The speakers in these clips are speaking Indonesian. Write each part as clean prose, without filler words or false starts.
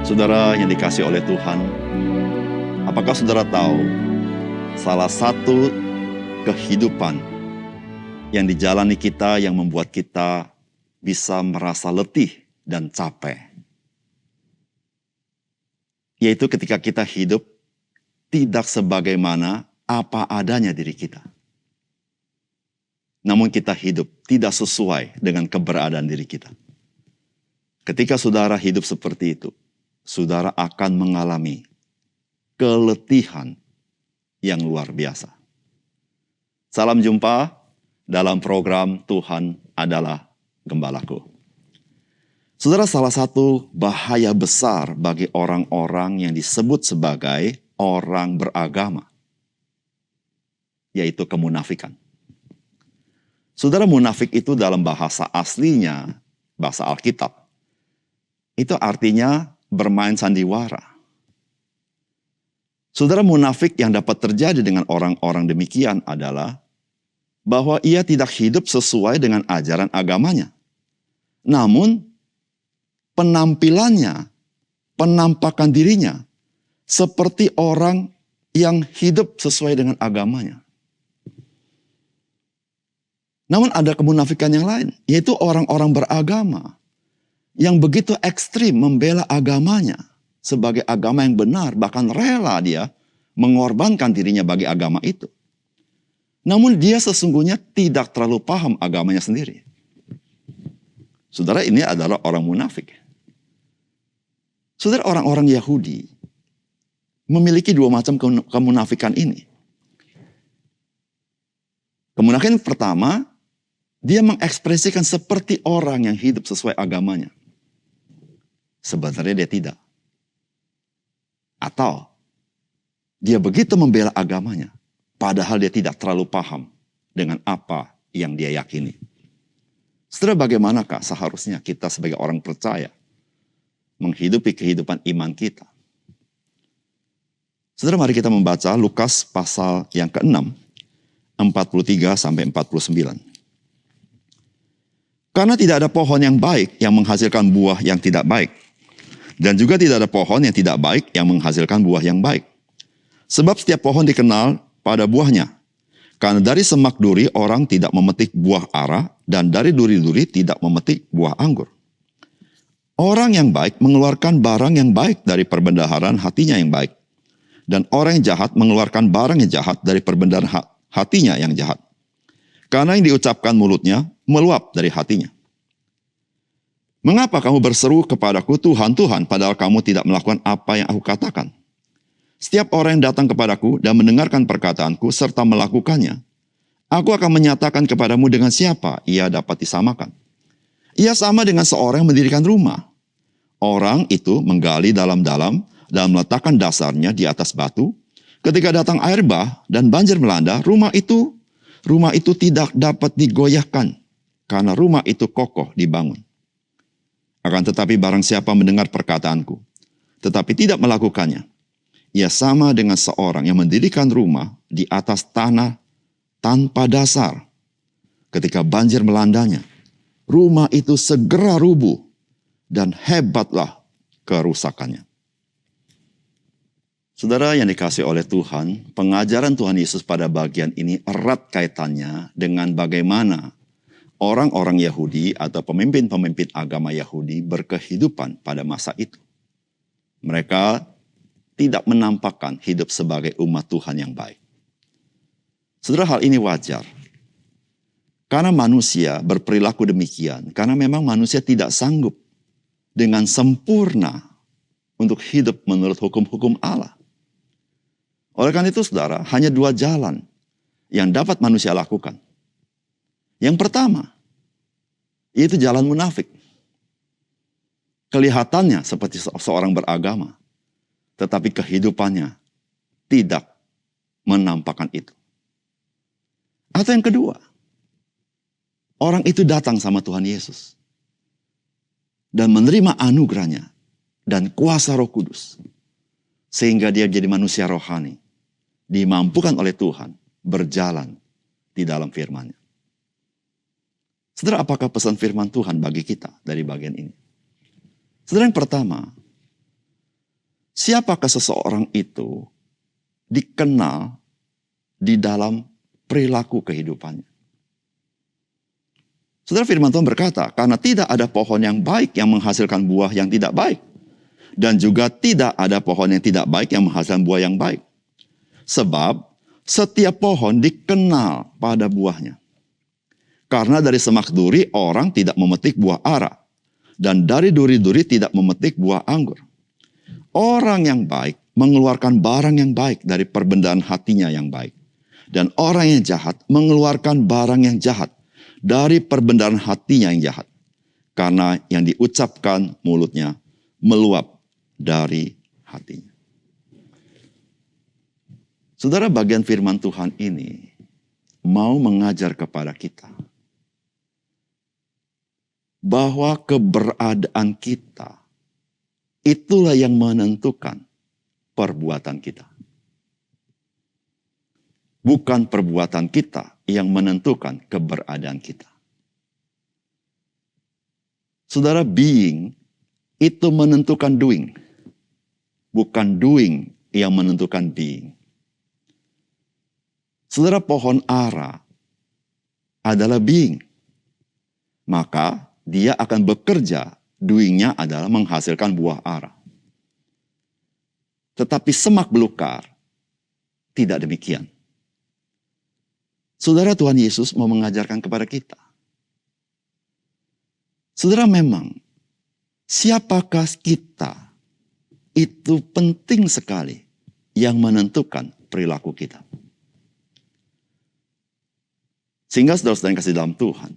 Saudara yang dikasihi oleh Tuhan, apakah saudara tahu salah satu kehidupan yang dijalani kita yang membuat kita bisa merasa letih dan capek, yaitu ketika kita hidup tidak sebagaimana apa adanya diri kita. Namun kita hidup tidak sesuai dengan keberadaan diri kita. Ketika saudara hidup seperti itu, saudara akan mengalami keletihan yang luar biasa. Salam jumpa dalam program Tuhan adalah Gembalaku. Saudara, salah satu bahaya besar bagi orang-orang yang disebut sebagai orang beragama, yaitu kemunafikan. Saudara, munafik itu dalam bahasa aslinya, bahasa Alkitab, itu artinya bermain sandiwara. Saudara, munafik yang dapat terjadi dengan orang-orang demikian adalah bahwa ia tidak hidup sesuai dengan ajaran agamanya. Namun, penampilannya, penampakan dirinya seperti orang yang hidup sesuai dengan agamanya. Namun ada kemunafikan yang lain, yaitu orang-orang beragama yang begitu ekstrim membela agamanya sebagai agama yang benar, bahkan rela dia mengorbankan dirinya bagi agama itu. Namun dia sesungguhnya tidak terlalu paham agamanya sendiri. Saudara, ini adalah orang munafik. Saudara, orang-orang Yahudi memiliki dua macam kemunafikan ini. Kemunafikan pertama, dia mengekspresikan seperti orang yang hidup sesuai agamanya. Sebenarnya dia tidak. Atau dia begitu membela agamanya, padahal dia tidak terlalu paham dengan apa yang dia yakini. Saudara, bagaimanakah seharusnya kita sebagai orang percaya menghidupi kehidupan iman kita? Saudara, mari kita membaca Lukas pasal yang ke-6, 43 sampai 49. Karena tidak ada pohon yang baik yang menghasilkan buah yang tidak baik. Dan juga tidak ada pohon yang tidak baik yang menghasilkan buah yang baik. Sebab setiap pohon dikenal pada buahnya. Karena dari semak duri orang tidak memetik buah ara, dan dari duri-duri tidak memetik buah anggur. Orang yang baik mengeluarkan barang yang baik dari perbendaharaan hatinya yang baik. Dan orang yang jahat mengeluarkan barang yang jahat dari perbendaharaan hatinya yang jahat. Karena yang diucapkan mulutnya meluap dari hatinya. Mengapa kamu berseru kepadaku, Tuhan, Tuhan, padahal kamu tidak melakukan apa yang aku katakan? Setiap orang yang datang kepadaku dan mendengarkan perkataanku serta melakukannya, aku akan menyatakan kepadamu dengan siapa ia dapat disamakan. Ia sama dengan seorang yang mendirikan rumah. Orang itu menggali dalam-dalam dan meletakkan dasarnya di atas batu. Ketika datang air bah dan banjir melanda, rumah itu tidak dapat digoyahkan karena rumah itu kokoh dibangun. Akan tetapi barang siapa mendengar perkataanku, tetapi tidak melakukannya, ia sama dengan seorang yang mendirikan rumah di atas tanah tanpa dasar. Ketika banjir melandanya, rumah itu segera rubuh dan hebatlah kerusakannya. Saudara yang dikasihi oleh Tuhan, pengajaran Tuhan Yesus pada bagian ini erat kaitannya dengan bagaimana orang-orang Yahudi atau pemimpin-pemimpin agama Yahudi berkehidupan pada masa itu. Mereka tidak menampakkan hidup sebagai umat Tuhan yang baik. Saudara, hal ini wajar. Karena manusia berperilaku demikian, karena memang manusia tidak sanggup dengan sempurna untuk hidup menurut hukum-hukum Allah. Oleh karena itu, saudara, hanya dua jalan yang dapat manusia lakukan. Yang pertama, yaitu jalan munafik. Kelihatannya seperti seorang beragama, tetapi kehidupannya tidak menampakkan itu. Atau yang kedua, orang itu datang sama Tuhan Yesus dan menerima anugerahnya dan kuasa Roh Kudus, sehingga dia jadi manusia rohani, dimampukan oleh Tuhan berjalan di dalam firman-Nya. Saudara, apakah pesan firman Tuhan bagi kita dari bagian ini? Saudara, yang pertama, Siapakah seseorang itu dikenal di dalam perilaku kehidupannya. Saudara, firman Tuhan berkata, karena tidak ada pohon yang baik yang menghasilkan buah yang tidak baik. Dan juga tidak ada pohon yang tidak baik yang menghasilkan buah yang baik. Sebab setiap pohon dikenal pada buahnya. Karena dari semak duri orang tidak memetik buah ara. Dan dari duri-duri tidak memetik buah anggur. Orang yang baik mengeluarkan barang yang baik dari perbendaan hatinya yang baik. Dan orang yang jahat mengeluarkan barang yang jahat dari perbendaan hatinya yang jahat. Karena yang diucapkan mulutnya meluap dari hatinya. Saudara, bagian firman Tuhan ini mau mengajar kepada kita bahwa keberadaan kita itulah yang menentukan perbuatan kita. Bukan perbuatan kita yang menentukan keberadaan kita. Saudara, being itu menentukan doing. Bukan doing yang menentukan being. Saudara, pohon ara adalah being. Maka dia akan bekerja, doingnya adalah menghasilkan buah ara. Tetapi semak belukar tidak demikian. Saudara, Tuhan Yesus mau mengajarkan kepada kita. Saudara, memang siapakah kita itu penting sekali yang menentukan perilaku kita. Sehingga saudara-saudara yang kasih dalam Tuhan,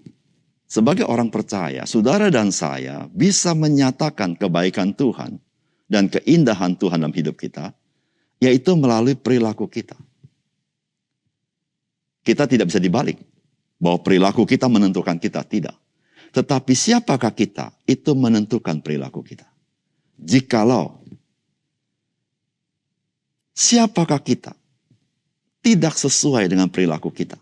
sebagai orang percaya, saudara dan saya bisa menyatakan kebaikan Tuhan dan keindahan Tuhan dalam hidup kita, yaitu melalui perilaku kita. Kita tidak bisa dibalik bahwa perilaku kita menentukan kita, tidak. Tetapi siapakah kita, itu menentukan perilaku kita. Jikalau siapakah kita tidak sesuai dengan perilaku kita,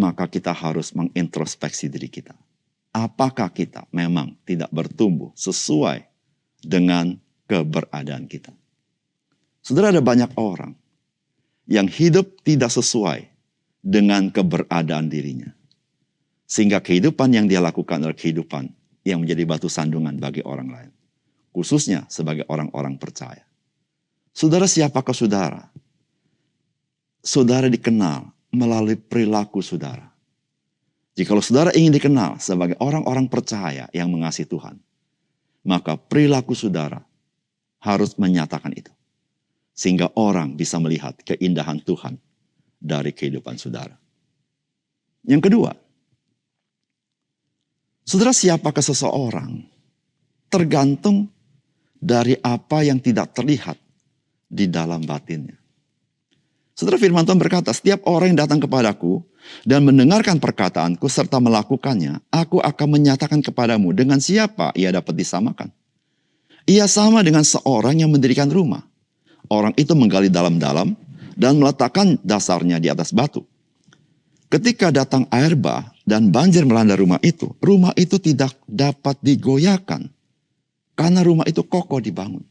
maka kita harus mengintrospeksi diri kita. Apakah kita memang tidak bertumbuh sesuai dengan keberadaan kita? Saudara, ada banyak orang yang hidup tidak sesuai dengan keberadaan dirinya. Sehingga kehidupan yang dia lakukan adalah kehidupan yang menjadi batu sandungan bagi orang lain. Khususnya sebagai orang-orang percaya. Saudara, siapakah saudara? Saudara dikenal melalui perilaku saudara. Jikalau saudara ingin dikenal sebagai orang-orang percaya yang mengasihi Tuhan, maka perilaku saudara harus menyatakan itu. Sehingga orang bisa melihat keindahan Tuhan dari kehidupan saudara. Yang kedua, saudara, siapakah seseorang tergantung dari apa yang tidak terlihat di dalam batinnya. Saudara, firman Tuhan berkata, setiap orang yang datang kepadaku dan mendengarkan perkataanku serta melakukannya, aku akan menyatakan kepadamu dengan siapa ia dapat disamakan. Ia sama dengan seorang yang mendirikan rumah. Orang itu menggali dalam-dalam dan meletakkan dasarnya di atas batu. Ketika datang air bah dan banjir melanda rumah itu tidak dapat digoyahkan karena rumah itu kokoh dibangun.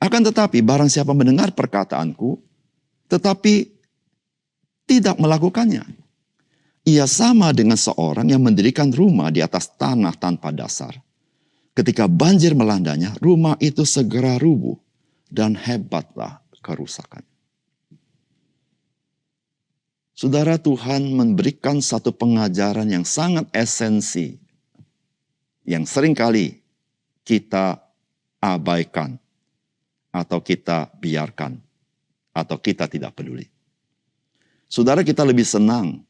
Akan tetapi barang siapa mendengar perkataanku tetapi tidak melakukannya, ia sama dengan seorang yang mendirikan rumah di atas tanah tanpa dasar. Ketika banjir melandanya, rumah itu segera rubuh dan hebatlah kerusakan. Saudara, Tuhan memberikan satu pengajaran yang sangat esensi, yang seringkali kita abaikan, atau kita biarkan, atau kita tidak peduli. Saudara, kita lebih senang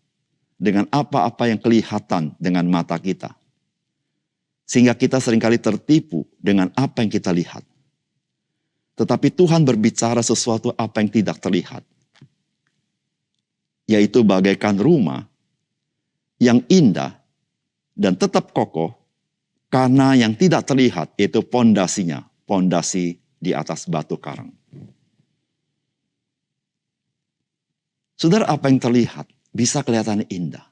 dengan apa-apa yang kelihatan dengan mata kita. Sehingga kita seringkali tertipu dengan apa yang kita lihat. Tetapi Tuhan berbicara sesuatu apa yang tidak terlihat. Yaitu bagaikan rumah yang indah dan tetap kokoh karena yang tidak terlihat itu pondasinya, pondasi di atas batu karang. Saudara, apa yang terlihat bisa kelihatan indah.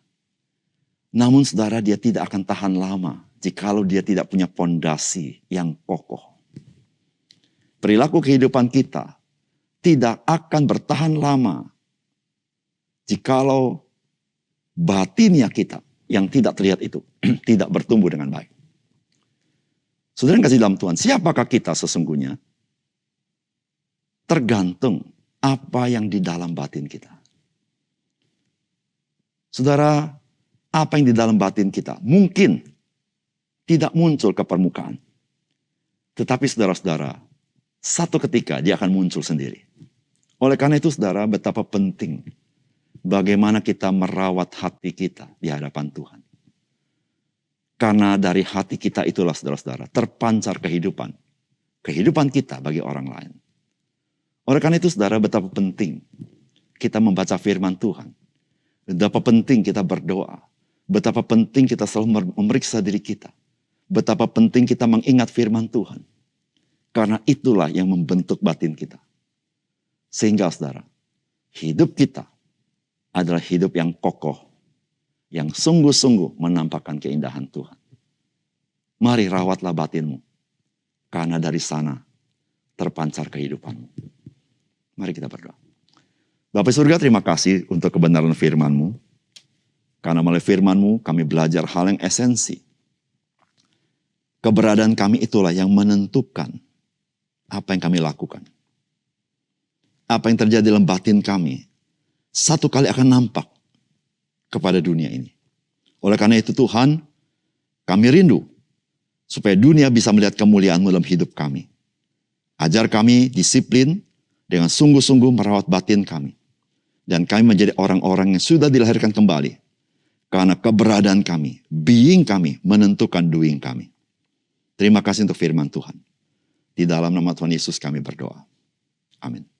Namun saudara, dia tidak akan tahan lama jikalau dia tidak punya pondasi yang kokoh. perilaku kehidupan kita tidak akan bertahan lama jikalau batinnya kita yang tidak terlihat itu tidak bertumbuh dengan baik. Saudara yang kasih dalam Tuhan, siapakah kita sesungguhnya? Tergantung apa yang di dalam batin kita. Saudara, apa yang di dalam batin kita mungkin tidak muncul ke permukaan. Tetapi saudara-saudara, satu ketika dia akan muncul sendiri. Oleh karena itu saudara, betapa penting bagaimana kita merawat hati kita di hadapan Tuhan. Karena dari hati kita itulah saudara-saudara terpancar kehidupan. Kehidupan kita bagi orang lain. Oleh karena itu saudara, betapa penting kita membaca firman Tuhan. Betapa penting kita berdoa. Betapa penting kita selalu memeriksa diri kita. Betapa penting kita mengingat firman Tuhan. Karena itulah yang membentuk batin kita. Sehingga saudara, hidup kita adalah hidup yang kokoh, yang sungguh-sungguh menampakkan keindahan Tuhan. Mari rawatlah batinmu, karena dari sana terpancar kehidupanmu. Mari kita berdoa. Bapa surga, terima kasih untuk kebenaran firman-Mu. Karena melalui firman-Mu kami belajar hal yang esensi. Keberadaan kami itulah yang menentukan apa yang kami lakukan. Apa yang terjadi dalam batin kami satu kali akan nampak kepada dunia ini. Oleh karena itu Tuhan, kami rindu supaya dunia bisa melihat kemuliaan-Mu dalam hidup kami. Ajar kami disiplin dengan sungguh-sungguh merawat batin kami. Dan kami menjadi orang-orang yang sudah dilahirkan kembali. Karena keberadaan kami, being kami menentukan doing kami. Terima kasih untuk firman Tuhan. Di dalam nama Tuhan Yesus kami berdoa. Amin.